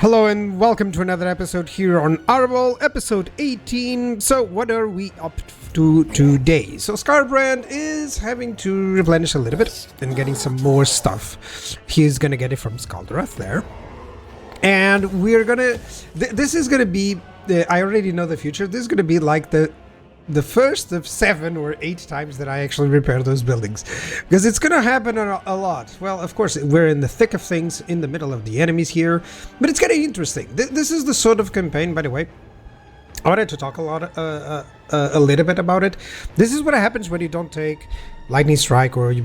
Hello and welcome to another episode here on Arbaal, episode 18. So what are we up to today? So Scarbrand is having to replenish a little bit and getting some more stuff. He's gonna get it from Skaldroth there. And we're gonna... this is gonna be... I already know the future. This is gonna be like the first of 7 or 8 times that I actually repair those buildings, because it's gonna happen a lot. Well, of course, we're in the thick of things, in the middle of the enemies here, but it's getting interesting. This is the sort of campaign, by the way, I wanted to talk a little bit about it. This is what happens when you don't take lightning strike, or you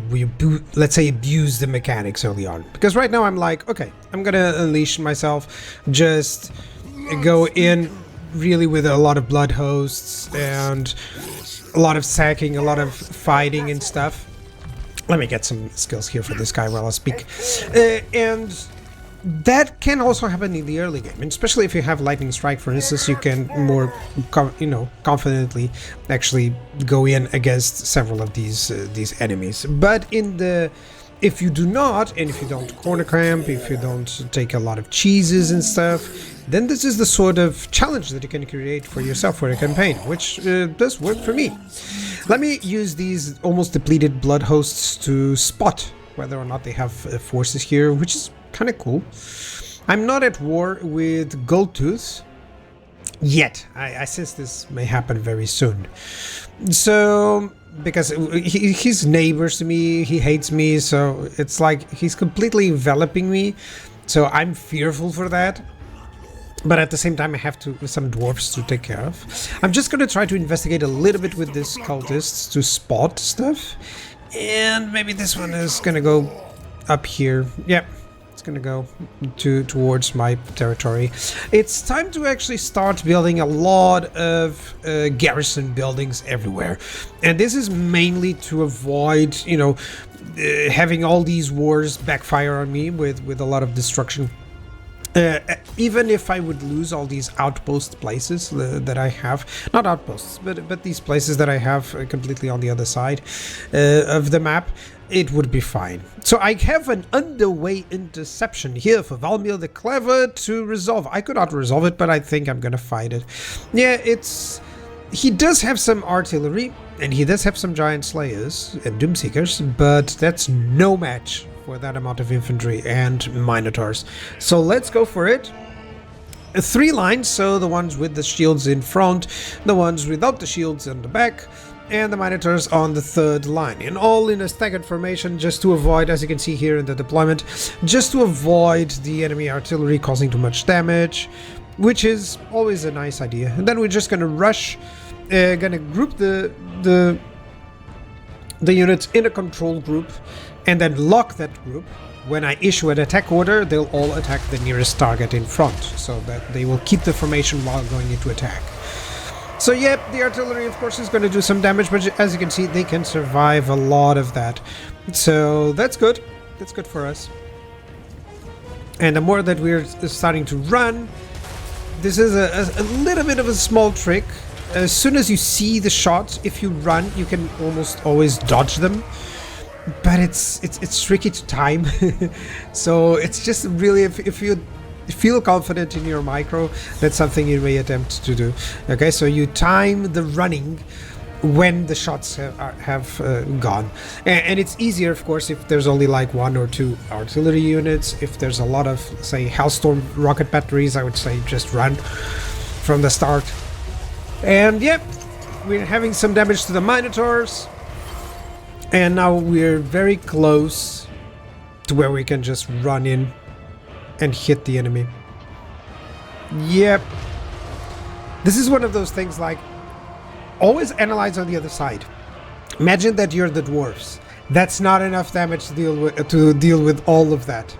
let's say abuse the mechanics early on. Because right now I'm like, okay, I'm gonna unleash myself, just go in really with a lot of blood hosts and a lot of sacking, a lot of fighting and stuff. Let me get some skills here for this guy while I speak. And that can also happen in the early game, and especially if you have lightning strike, for instance, you can more confidently actually go in against several of these enemies. But if you do not, and if you don't corner cramp, if you don't take a lot of cheeses and stuff, then this is the sort of challenge that you can create for yourself for a campaign, which does work for me. Let me use these almost depleted blood hosts to spot whether or not they have forces here, which is kind of cool. I'm not at war with Goldtooth yet. I sense this may happen very soon. So, because he's neighbors to me, he hates me, so it's like he's completely enveloping me. So I'm fearful for that. But at the same time, I have some dwarves to take care of. I'm just going to try to investigate a little bit with these cultists to spot stuff. And maybe this one is going to go up here. Yeah, it's going to go towards my territory. It's time to actually start building a lot of garrison buildings everywhere. And this is mainly to avoid, having all these wars backfire on me with a lot of destruction. Even if I would lose all these outpost places that I have, not outposts, but these places that I have completely on the other side of the map, it would be fine. So I have an underway interception here for Valmir the Clever to resolve. I could not resolve it, but I think I'm gonna fight it. Yeah, he does have some artillery, and he does have some giant slayers and doomseekers, but that's no match for that amount of infantry and minotaurs. So let's go for it. 3 lines, so the ones with the shields in front, the ones without the shields in the back, and the minotaurs on the 3rd line, and all in a staggered formation, just to avoid, as you can see here in the deployment, just to avoid the enemy artillery causing too much damage, which is always a nice idea. And then we're just gonna rush, gonna group the units in a control group, and then lock that group. When I issue an attack order, they'll all attack the nearest target in front, so that they will keep the formation while going into attack. So yeah, the artillery of course is going to do some damage, but as you can see, they can survive a lot of that. So that's good. That's good for us. And the more that we're starting to run, this is a little bit of a small trick. As soon as you see the shots, if you run, you can almost always dodge them. But it's tricky to time. So it's just really, if you feel confident in your micro, that's something you may attempt to do. Okay, so you time the running when the shots have gone, and it's easier of course if there's only like 1 or 2 artillery units. If there's a lot of, say, Hellstorm rocket batteries, I would say just run from the start. And yep, we're having some damage to the minotaurs. And now we're very close to where we can just run in and hit the enemy. Yep. This is one of those things, like, always analyze on the other side. Imagine that you're the dwarves. That's not enough damage to deal with all of that.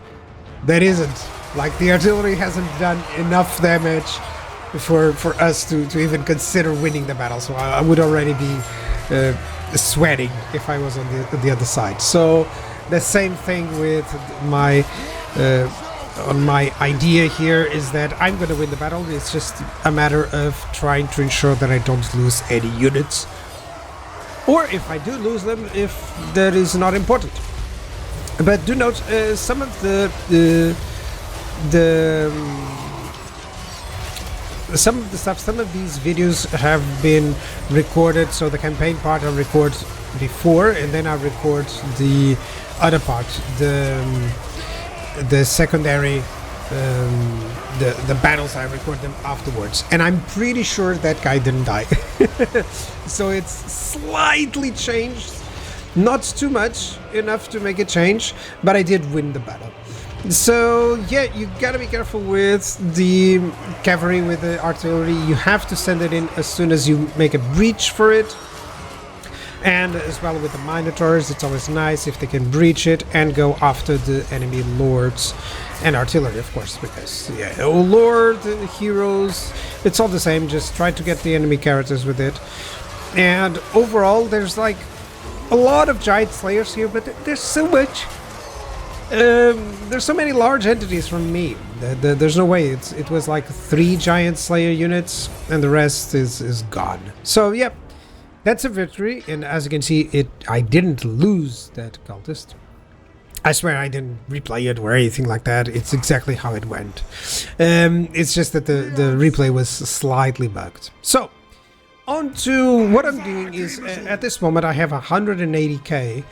That isn't. Like, the artillery hasn't done enough damage for us to even consider winning the battle. So I would already be sweating if I was on the other side. So the same thing with my idea here is that I'm going to win the battle. It's just a matter of trying to ensure that I don't lose any units, or if I do lose them, if that is not important. But do note some of the some of the stuff, some of these videos have been recorded, so the campaign part I record before, and then I record the other part, the secondary, the battles, I record them afterwards. And I'm pretty sure that guy didn't die. So it's slightly changed, not too much, enough to make a change, but I did win the battle. So yeah, you gotta be careful with the cavalry, with the artillery. You have to send it in as soon as you make a breach for it. And as well with the Minotaurs, it's always nice if they can breach it and go after the enemy lords and artillery, of course, because yeah, oh lord, heroes, it's all the same. Just try to get the enemy characters with it. And overall, there's like a lot of giant slayers here, but there's so much. There's so many large entities from me. There's no way. It was like 3 giant slayer units, and the rest is gone. So yeah, that's a victory. And as you can see, I didn't lose that cultist. I swear I didn't replay it or anything like that. It's exactly how it went. It's just that the replay was slightly bugged. So on to what I'm doing is at this moment I have 180k,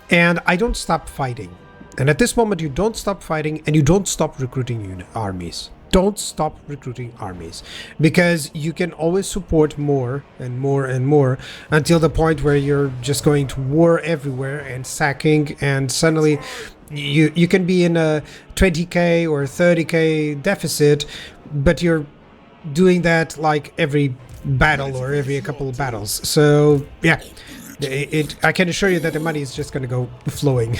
and I don't stop fighting. And at this moment, you don't stop fighting and you don't stop recruiting armies. Don't stop recruiting armies, because you can always support more and more and more until the point where you're just going to war everywhere and sacking, and suddenly you can be in a 20k or 30k deficit, but you're doing that like every battle or every couple of battles. So yeah. I can assure you that the money is just going to go flowing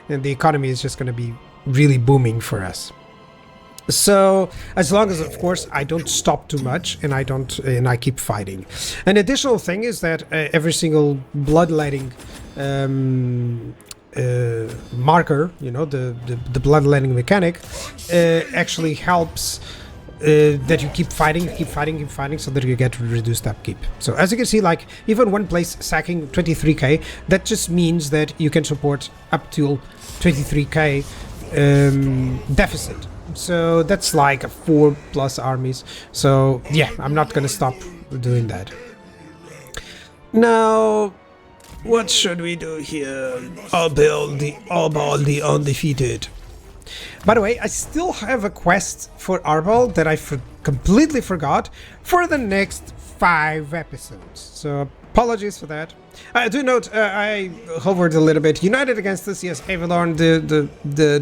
and the economy is just going to be really booming for us. So as long as, of course, I don't stop too much and I keep fighting. An additional thing is that every single bloodletting marker, you know, the bloodletting mechanic actually helps that you keep fighting, so that you get reduced upkeep. So as you can see, like even one place sacking 23k, that just means that you can support up to 23k deficit. So that's like 4+ armies. So yeah, I'm not gonna stop doing that. Now, what should we do here? Arbaal the undefeated. By the way, I still have a quest for Arbaal that I completely forgot for the next 5 episodes. So apologies for that. I do note I hovered a little bit. United against us, yes, Avalon, the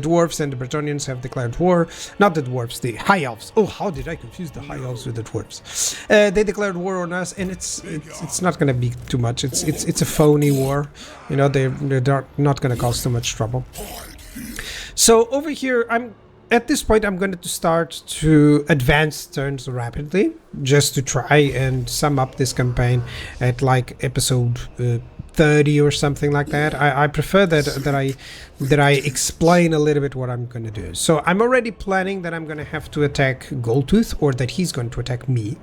dwarves and the Bretonians have declared war. Not the dwarves, the high elves. Oh, how did I confuse the high elves with the dwarves? They declared war on us, and it's not gonna be too much. It's a phony war. You know, they're not gonna cause too much trouble. So over here, at this point I'm going to start to advance turns rapidly, just to try and sum up this campaign at like episode 30 or something like that. I prefer that I explain a little bit what I'm going to do. So I'm already planning that I'm going to have to attack Goldtooth, or that he's going to attack me.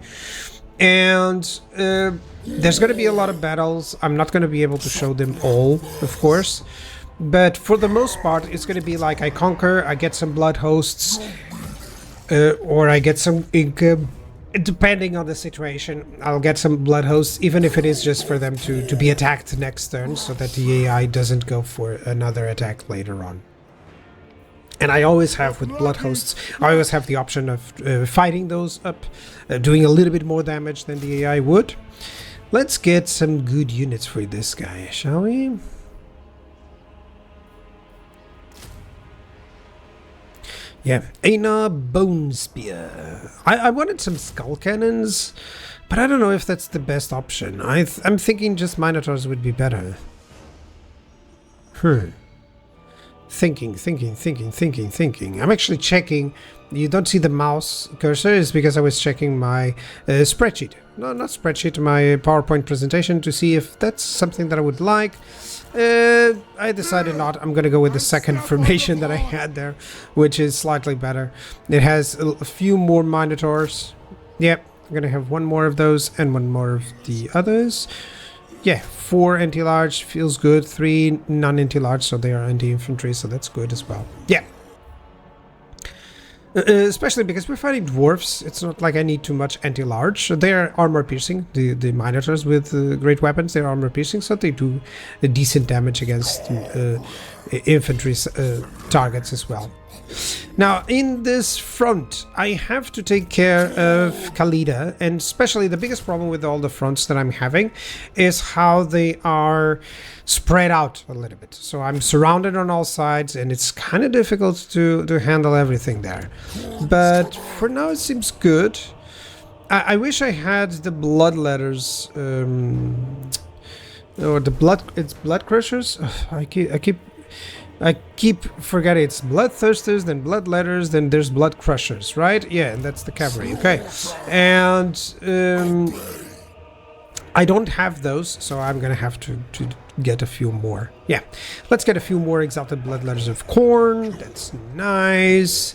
And there's going to be a lot of battles. I'm not going to be able to show them all, of course. But for the most part, it's going to be like I conquer, I get some blood hosts, or I get some income. Depending on the situation, I'll get some blood hosts, even if it is just for them to be attacked next turn, so that the AI doesn't go for another attack later on. And I always have, with blood hosts, I always have the option of fighting those up, doing a little bit more damage than the AI would. Let's get some good units for this guy, shall we? Yeah, Einar Bone Spear. I wanted some skull cannons, but I don't know if that's the best option. I'm thinking just Minotaurs would be better. Thinking. I'm actually checking. You don't see the mouse cursor, is because I was checking my spreadsheet. No, not spreadsheet, my PowerPoint presentation, to see if that's something that I would like. I decided not. I'm gonna go with the second formation that I had there, which is slightly better. It has a few more Minotaurs. Yep, I'm gonna have one more of those and one more of the others. Yeah, 4 anti-large feels good, 3 non-anti-large, so they are anti-infantry, so that's good as well. Yeah. Especially because we're fighting dwarves. It's not like I need too much anti-large. They're armor-piercing. The Minotaurs with great weapons, they're armor-piercing, so they do a decent damage against infantry targets as well. Now, in this front, I have to take care of Khalida, and especially the biggest problem with all the fronts that I'm having is how they are spread out a little bit. So I'm surrounded on all sides, and it's kind of difficult to handle everything there. But for now, it seems good. I wish I had the blood letters, or the blood. It's blood crushers. I keep forgetting it's bloodthirsters, then bloodletters, then there's blood crushers, right? Yeah, and that's the cavalry. Okay, and I don't have those, so I'm gonna have to get a few more. Yeah, let's get a few more exalted bloodletters of corn. That's nice.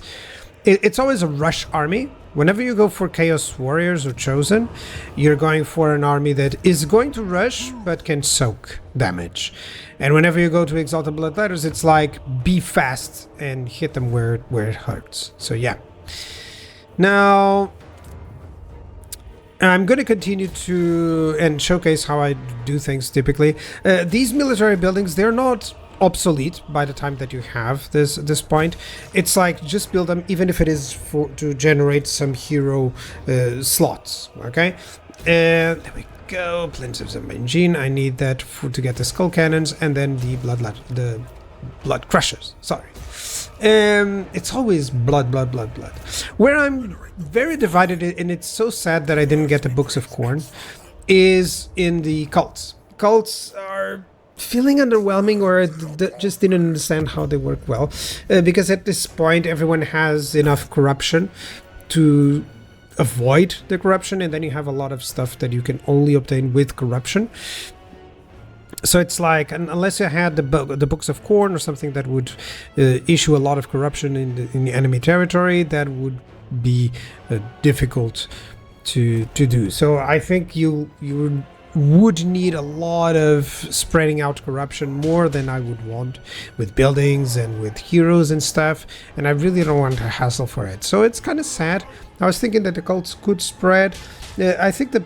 It's always a rush army. Whenever you go for Chaos Warriors or Chosen, you're going for an army that is going to rush but can soak damage. And whenever you go to Exalted Bloodletters, it's like be fast and hit them where it hurts. So yeah. Now, I'm going to continue to and showcase how I do things typically. These military buildings, they're not obsolete by the time that you have this point. It's like just build them, even if it is to generate some hero slots. Okay, and there we go. Plinth of the Mangine. I need that to get the skull cannons, and then the blood crushers. Sorry. It's always blood. Where I'm very divided, and it's so sad that I didn't get the Books of Corn, is in the cults. Cults are feeling underwhelming, or just didn't understand how they work well, because at this point everyone has enough corruption to avoid the corruption, and then you have a lot of stuff that you can only obtain with corruption. So it's like, unless you had the Books of Corn or something that would issue a lot of corruption in the enemy territory, that would be difficult to do. So I think you would need a lot of spreading out corruption, more than I would want with buildings and with heroes and stuff, and I really don't want to hassle for it. So it's kind of sad. I was thinking that the cults could spread. I think the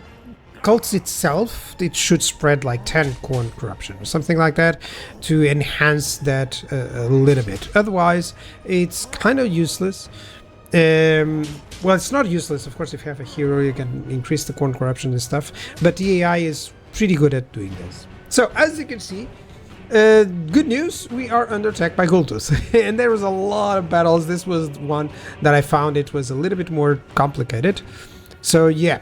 cults itself, it should spread like 10 corn corruption or something like that to enhance that a little bit. Otherwise, it's kind of useless. Well, it's not useless, of course. If you have a hero, you can increase the corn corruption and stuff, but the AI is pretty good at doing this. So, as you can see, good news, we are under attack by Goldtooth. And there was a lot of battles. This was one that I found it was a little bit more complicated. So, yeah.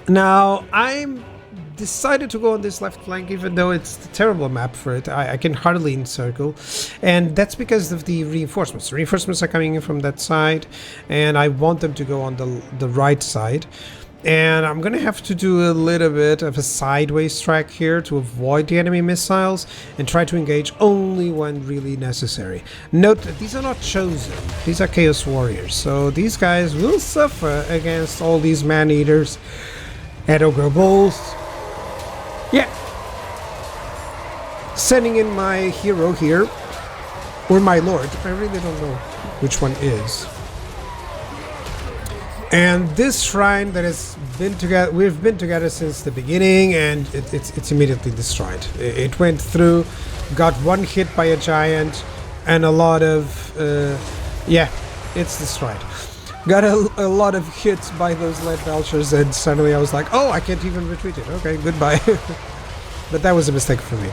Now, I'm decided to go on this left flank, even though it's a terrible map for it. I can hardly encircle, and that's because of the reinforcements. Reinforcements are coming in from that side, and I want them to go on the right side. And I'm gonna have to do a little bit of a sideways track here to avoid the enemy missiles and try to engage only when really necessary. Note that these are not chosen, these are Chaos Warriors, so these guys will suffer against all these man-eaters and ogre bulls. Yeah. Sending in my hero here, or my lord, I really don't know which one is. And this shrine that has been together, we've been together since the beginning, and it's immediately destroyed. It went through, got one hit by a giant, and a lot of, yeah, it's destroyed. Got a lot of hits by those lead belchers, and suddenly I was like, oh, I can't even retreat it. Okay, goodbye. But that was a mistake for me.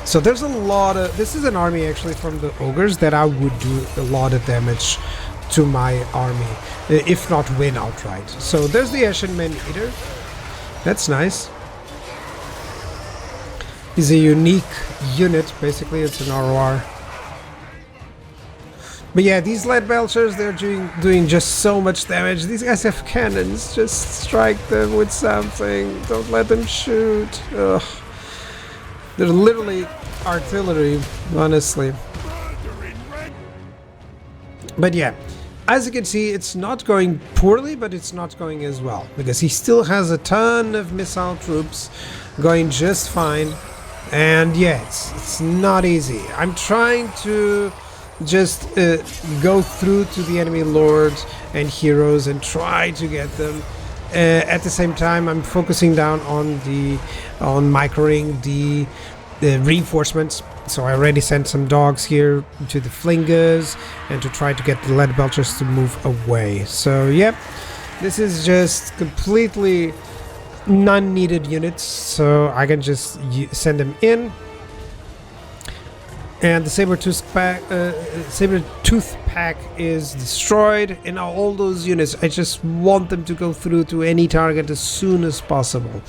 So there's a lot of... This is an army actually from the ogres that I would do a lot of damage to my army, if not win outright. So there's the Ashen Man Eater. That's nice. He's a unique unit, basically. It's an ROR. But yeah, these lead belchers, they're doing just so much damage. These guys have cannons. Just strike them with something. Don't let them shoot. Ugh. They're literally artillery, honestly. But yeah, as you can see, it's not going poorly, but it's not going as well, because he still has a ton of missile troops going just fine. And yeah, it's not easy. I'm trying to just go through to the enemy lords and heroes and try to get them. At the same time, I'm focusing down on microing the reinforcements. So I already sent some dogs here to the flingers and to try to get the lead belchers to move away. So yep, this is just completely non-needed units, so I can just send them in. And the Saber-Tooth pack is destroyed, and now all those units, I just want them to go through to any target as soon as possible,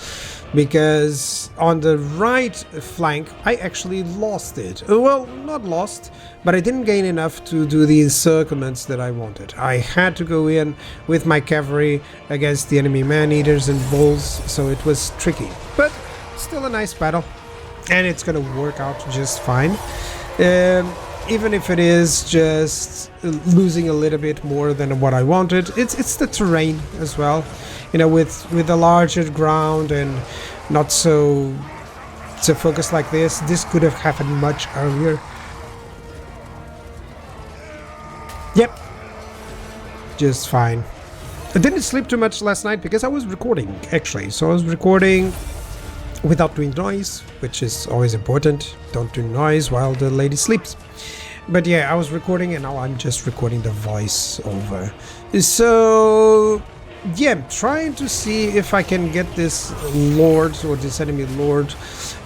because on the right flank I actually lost it. Well, not lost, but I didn't gain enough to do the encirclements that I wanted. I had to go in with my cavalry against the enemy man-eaters and bulls, so it was tricky, but still a nice battle, and it's gonna work out just fine. Even if it is just losing a little bit more than what I wanted, it's the terrain as well. You know, with a larger ground and not so focused like this could have happened much earlier. Yep, just fine. I didn't sleep too much last night because I was recording, actually. So I was recording without doing noise, which is always important. Don't do noise while the lady sleeps. But yeah, I was recording and now I'm just recording the voice over. So yeah, I'm trying to see if I can get this lord or this enemy lord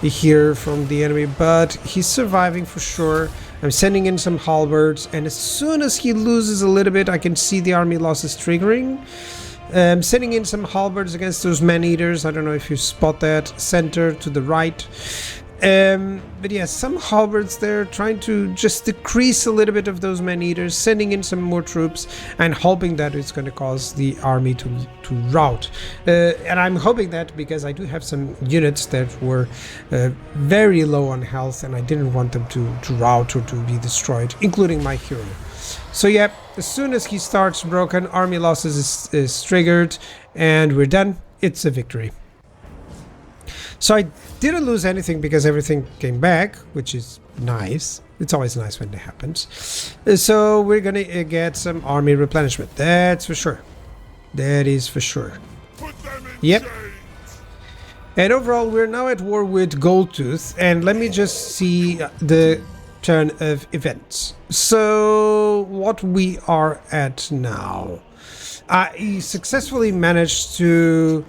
here from the enemy, but he's surviving for sure. I'm sending in some halberds, and as soon as he loses a little bit, I can see the army losses triggering. Sending in some halberds against those man-eaters. I don't know if you spot that. Center to the right. But yeah, some halberds there, trying to just decrease a little bit of those man-eaters, sending in some more troops, and hoping that it's going to cause the army to rout. And I'm hoping that because I do have some units that were very low on health, and I didn't want them to rout or to be destroyed, including my hero. So yeah, as soon as he starts broken, army losses is triggered, and we're done. It's a victory. So I didn't lose anything because everything came back, which is nice. It's always nice when it happens. So we're gonna get some army replenishment. That's for sure. That is for sure. Yep. And overall, we're now at war with Goldtooth, and let me just see the turn of events. So what we are at now, he successfully managed to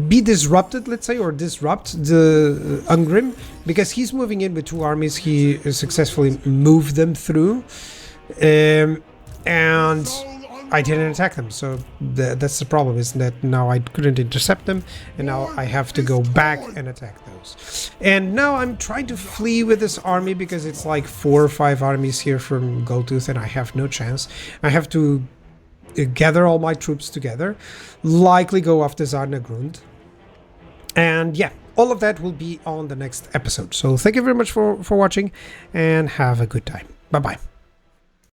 be disrupted, let's say, or disrupt the Ungrim, because he's moving in with two armies. He successfully moved them through, and I didn't attack them, so that's the problem, is that now I couldn't intercept them, and now I have to go back and attack those. And now I'm trying to flee with this army because it's like 4 or 5 armies here from Goldtooth, and I have no chance. I have to gather all my troops together, likely go after Zarnagrund, and yeah, all of that will be on the next episode. So thank you very much for watching, and have a good time. Bye bye.